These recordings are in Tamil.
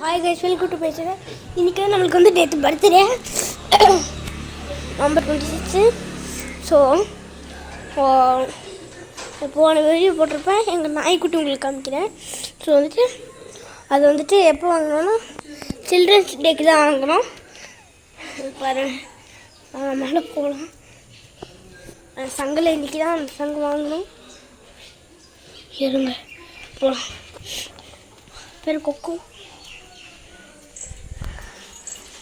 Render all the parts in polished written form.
ஹாய் கைஸ், வெல்கம் டு பேசுகிறேன். இன்றைக்கி நம்மளுக்கு வந்து டேட் பர்த்டே நவம்பர் 26. ஸோ போன வீடியோ போட்டிருப்பேன், எங்கள் நாய்க்குட்டி உங்களுக்கு காமிக்கிறேன். ஸோ வந்துட்டு அது வந்துட்டு எப்போ வாங்கினோன்னா சில்ட்ரன்ஸ் டேக்கு தான் வாங்கினோம். பாரு மேலே போகலாம். சங்கில் இன்றைக்கி தான் அந்த சங்கு வாங்கணும். இருங்க போகலாம். பேர் கொக்கு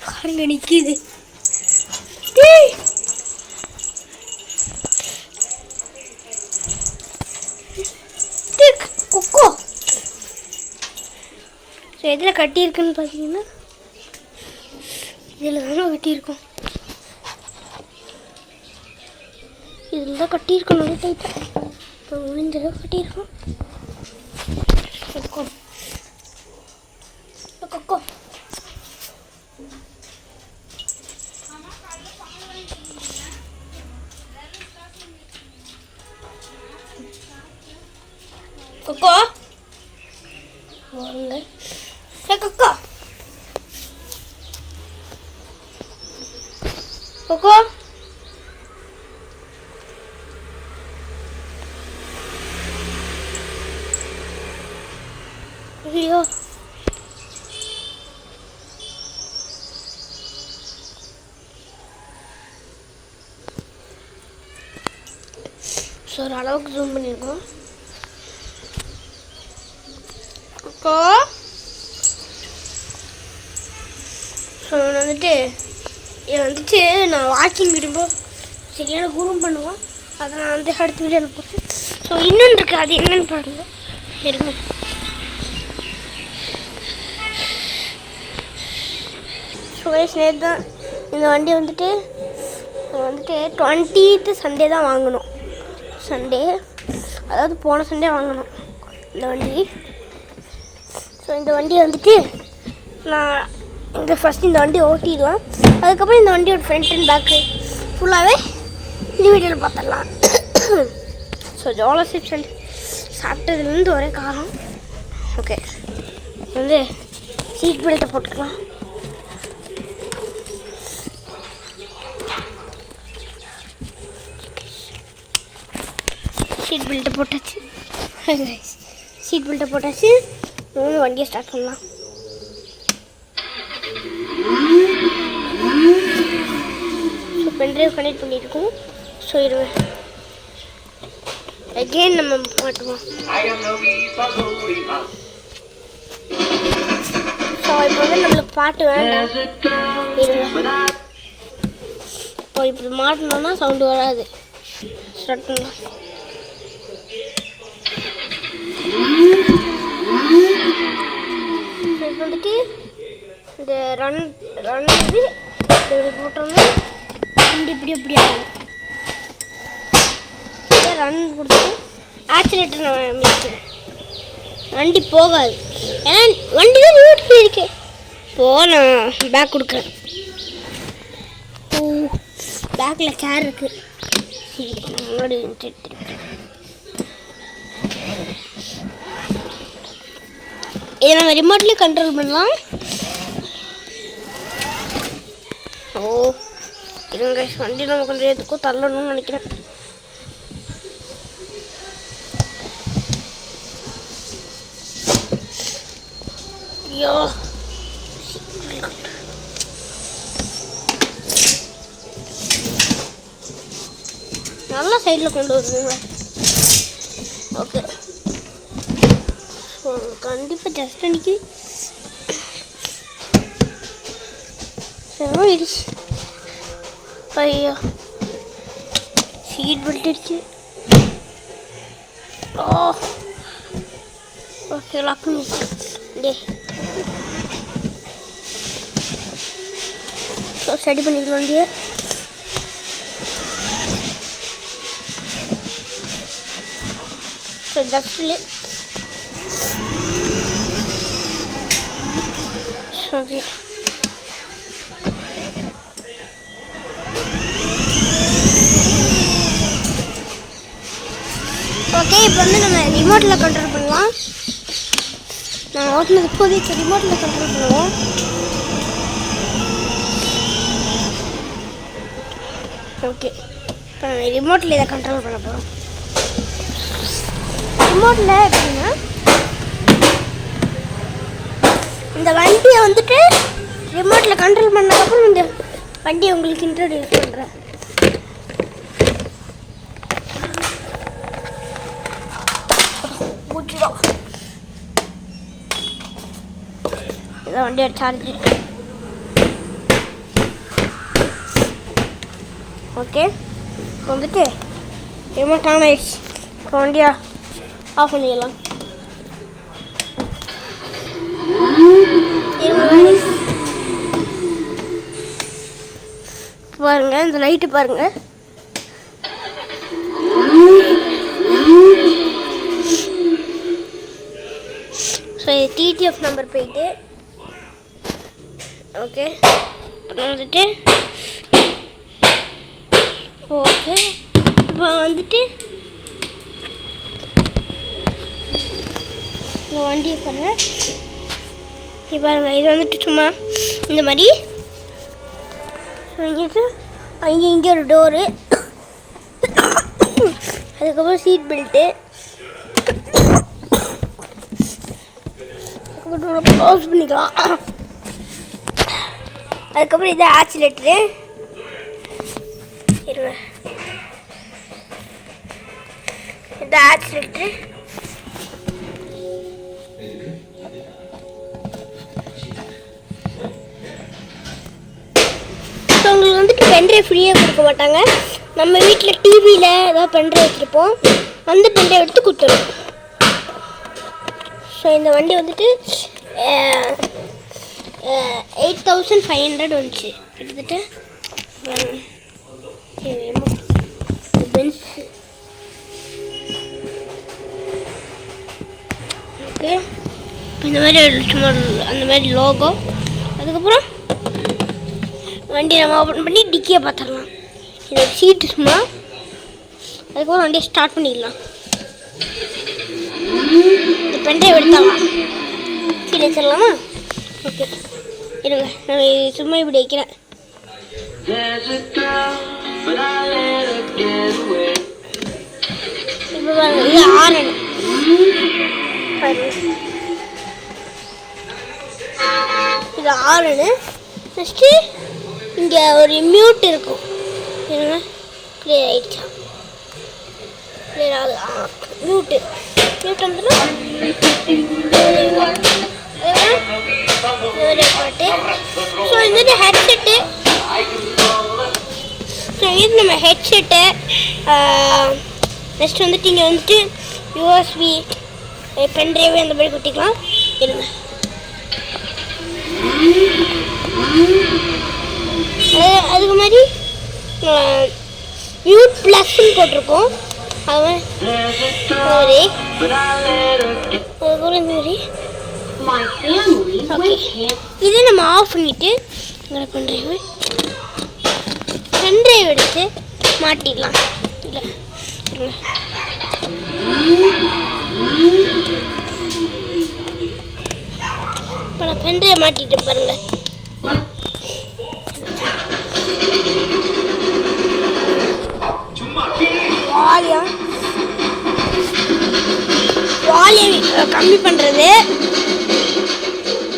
பாருங்க நிற்கிது. கொக்கோ ஸோ எதில் கட்டியிருக்குன்னு பார்த்தீங்கன்னா இதில் தானே கட்டியிருக்கோம். இதில் தான் கட்டியிருக்கோம். நல்லா டைட்டாக இப்போ முடிஞ்சளவு கட்டியிருக்கோம். கொக்கோ கொக்கோ கொக்கோ வாங்க. கொக்கோ கொக்கோ ஐயோ ஸோ ஒரு அளவுக்கு ஜூம் பண்ணியிருக்கோம். கொக்கோ ஸோ வந்துட்டு நான் வாக்கிங் விடும்போது சரியான குரூம் பண்ணுவோம். அதை நான் வந்து அடுத்த வீடியோவில் போட்டேன். ஸோ இன்னொன்று இருக்குது, அது என்னென்னு பாருங்கள். இருங்க. ஸோ நேற்று தான் இந்த வண்டி வந்துட்டு 20th சண்டே தான் வாங்கணும். சண்டே அதாவது போன சண்டே வாங்கணும் இந்த வண்டி. ஸோ இந்த வண்டி வந்துட்டு நான் ஃபஸ்ட் இந்த வண்டி ஓட்டிடுவேன். அதுக்கப்புறம் இந்த வண்டியோட ஃப்ரண்ட் அண்ட் பேக்கு ஃபுல்லாகவே இந்த வீடியோவில் பார்த்துடலாம். ஸோ ஜோலோ சிப்ஸ் சாப்பிட்டதுலேருந்து ஒரே காரம். ஓகே வந்து சீட் பெல்ட்டை போட்டுக்கலாம். சீட் பெல்ட்டை போட்டாச்சு. சீட் பெல்ட்டை போட்டாச்சு. வண்டியை ஸ்டார்ட் பண்ணலாம். ஸோ பென்ட்ரைவ் கனெக்ட் பண்ணியிருக்கோம். ஸோ அகெயின் நம்ம மாட்டுவோம். ஸோ இப்போ வந்து நம்மளுக்கு பாட்டு வேண்டாம். இப்போ இப்படி மாட்டினோன்னா சவுண்டு வராது. ஸ்டார்ட் பண்ணலாம். இப்போ வந்துட்டு இந்த ரன் இது போட்டோம்னா வண்டி இப்படி ஆகும். ரன் கொடுத்து ஆக்சிலேட்டர் நான் மிதிக்கிறேன். வண்டி போகாது, ஏன்னா வண்டி தான் நியூட்ரல் இருக்கு. இப்போது நான் பேக் கொடுக்குறேன். பேக்கில் சேர் இருக்குது. முன்னாடி இதை நம்ம ரிமோட்லேயே கண்ட்ரோல் பண்ணலாம். இருங்க, வண்டி நம்ம கொஞ்சம் எதுக்கும் தள்ளணும்னு நினைக்கிறேன். ஐயோ நல்லா சைடில் கொண்டு வருதுங்க. ஓகே கண்டிப்பாக ஜஸ்ட் அன்னைக்கு செவடிச்சு. ஐயோ சீட் பெல்ட் அடிச்சு. ஓகே லாக் பண்ணி ஸ்டடி பண்ணிக்கலாம் வண்டியை. ஸோ ஜஸ்ட்லே ஓகே ஓகே இப்போ வந்து நம்ம ரிமோட்டில் கண்ட்ரோல் பண்ணலாம். நான் ஓட்டினது இப்போதைக்கு ரிமோட்டில் கண்ட்ரோல் பண்ணுவோம். ஓகே, இப்போ நான் ரிமோட்டில் இதை கண்ட்ரோல் பண்ண போகிறோம். ரிமோட்டில் எப்படின்னா இந்த வண்டியை வந்துட்டு ரிமோட்டில் கண்ட்ரோல் பண்ணதுக்கப்புறம் இந்த வண்டியை உங்களுக்கு இன்ட்ரோடியூஸ் பண்ணுறேன். இதான் வண்டியோட சார்ஜ். ஓகே, இப்போ வந்துட்டு ரிமோட் ஆன் ஆயிடுச்சு. இப்போ வண்டியா ஆஃப் பண்ணிடலாம். பாருங்க, இந்த லைட்டு பாருங்க. ஸோ இது டிடிஎஃப் நம்பர் போயிட்டு ஓகே வந்துட்டு ஓகே இப்போ வந்துட்டு இந்த வண்டியை பாருங்கள். பாருங்க, இது வந்துட்டு சும்மா இந்த மாதிரி இங்கே ஒரு டோரு, அதுக்கப்புறம் சீட் பெல்ட்டு, அதுக்கப்புறம் க்ளோஸ் பண்ணிக்கலாம். அதுக்கப்புறம் இது ஆக்சிலேட்டரு. இது ஆக்சிலேட்டரு. உங்களுக்கு வந்துட்டு பென்ட்ரைவ் ஃப்ரீயாக கொடுக்க மாட்டாங்க. நம்ம வீட்டில் டிவியில் ஏதாவது பென்ட்ரைவ் வச்சுருப்போம், அந்த பென்ட்ரைவ் எடுத்து கொடுத்துருவோம். ஸோ இந்த வண்டி வந்துட்டு 8500 வந்துச்சு கிட்டத்தட்ட. பென்ஸ் ஓகே, இந்த மாதிரி சும்மா அந்த மாதிரி லோகோ. அதுக்கப்புறம் வண்டி நம்ம ஓப்பன் பண்ணி டிக்கியை பார்த்துடலாம். இது சீட்டு சும்மா. அதுக்கப்புறம் வண்டியை ஸ்டார்ட் பண்ணிடலாம். இந்த பென்ட்ரைவ் எடுத்தாலாம் கீழே வச்சிடலாமா? ஓகே, இருங்க, நான் சும்மா இப்படி வைக்கிறேன். இப்போ பாருங்க, இது ஆரன் பாருங்க, இது ஆரனு. நெக்ஸ்ட்டு இங்கே ஒரு மியூட் இருக்கும். இருங்க, கிளியர் ஆகிடுச்சா? கிளியர் ஆகுது. மியூட்டு வந்துடும். பாட்டு. ஸோ இது வந்து ஹெட்செட்டு. ஸோ இது நம்ம ஹெட்செட்டு. நெக்ஸ்ட் வந்துட்டு இங்கே வந்துட்டு யூஎஸ்பி பென்ட்ரைவ் அந்த மாதிரி குட்டிக்கலாம். இருங்க, அதுக்கு மாதிரி மியூட் ப்ளஸ்ன்னு போட்டிருக்கோம். அது மாதிரி இதை நம்ம ஆஃப் பண்ணிவிட்டு பென்ட்ரைவ் எடுத்து மாட்டிடலாம். இல்லை, இப்போ நான் பென்ட்ரைவ் மாட்டிட்டு பாருங்கள். வால்யூம் கம்மி பண்ணுறது.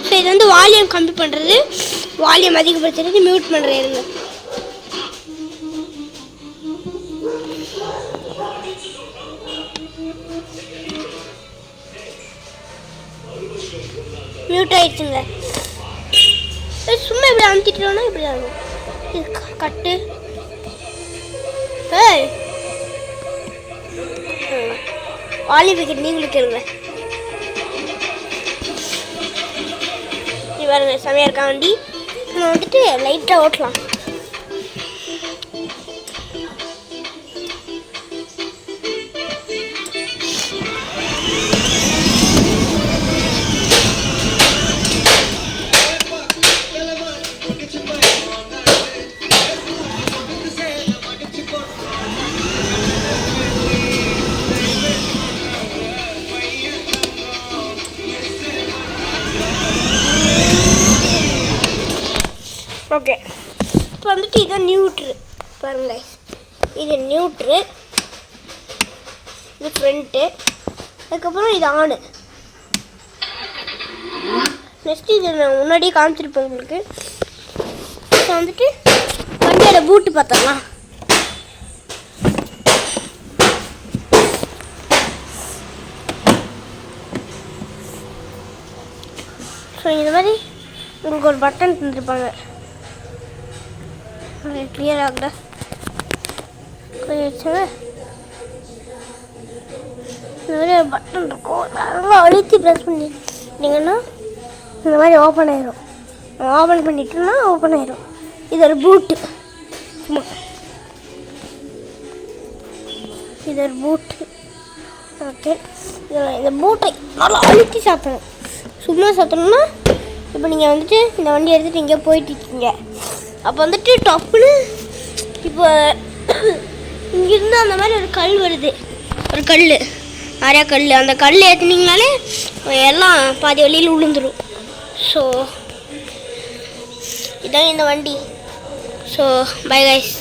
ஸோ இது வந்து வால்யூம் கம்மி பண்ணுறது, வால்யூம் அதிகப்படுத்துறது, மியூட் பண்ணுறது. மியூட் ஆயிடுச்சுங்க. சும்மா இப்படி அமுத்திட்டோன்னா இப்படி ஆகும். இது கட்டு. வால்யூம் விக்கெட் நீங்களுக்கு இருங்க. இது பாருங்க, செமையாக இருக்கா வண்டி. நம்ம வந்துட்டு லைட்டாக ஓட்டலாம். ஓகே, இப்போ வந்துட்டு இதான் நியூட்ரு பாருங்க. இது நியூட்ரு, இது ஃப்ரண்ட்டு, அதுக்கப்புறம் இது ஆணு. நெக்ஸ்ட்டு இது நான் முன்னாடியே காமிச்சிருப்பேன் உங்களுக்கு. இப்போ வந்துட்டு வண்டியோட பூட்டு பார்த்துடலாம். ஸோ இந்த மாதிரி உங்களுக்கு ஒரு பட்டன் தந்துருப்பாங்க. கிளியர் ஆகல வச்சுங்க. இந்த மாதிரி ஒரு பட்டன் இருக்கும், நல்லா அழுத்தி ப்ரெஸ் பண்ணிட்டீங்கன்னா இந்த மாதிரி ஓப்பன் ஆயிரும். ஓப்பன் பண்ணிட்டோம்னா ஓப்பன் ஆயிரும். இது ஒரு பூட்டு. சும்மா இது ஒரு பூட்டு. ஓகே, இந்த பூட்டை நல்லா அழுத்தி சாப்பிடணும். சும்மா சாப்பிட்டோம்னா இப்போ நீங்கள் வந்துட்டு இந்த வண்டி எடுத்துகிட்டு இங்கே போயிட்டுருக்கீங்க. அப்போ வந்துட்டு டப்புன்னு இப்போ இங்கேருந்து அந்த மாதிரி ஒரு கல் வருது, ஒரு கல், நிறையா கல். அந்த கல் ஏற்றுனீங்கனாலே எல்லாம் பாதி வழியில் விழுந்துடும். ஸோ இதான் இந்த வண்டி. So bye guys.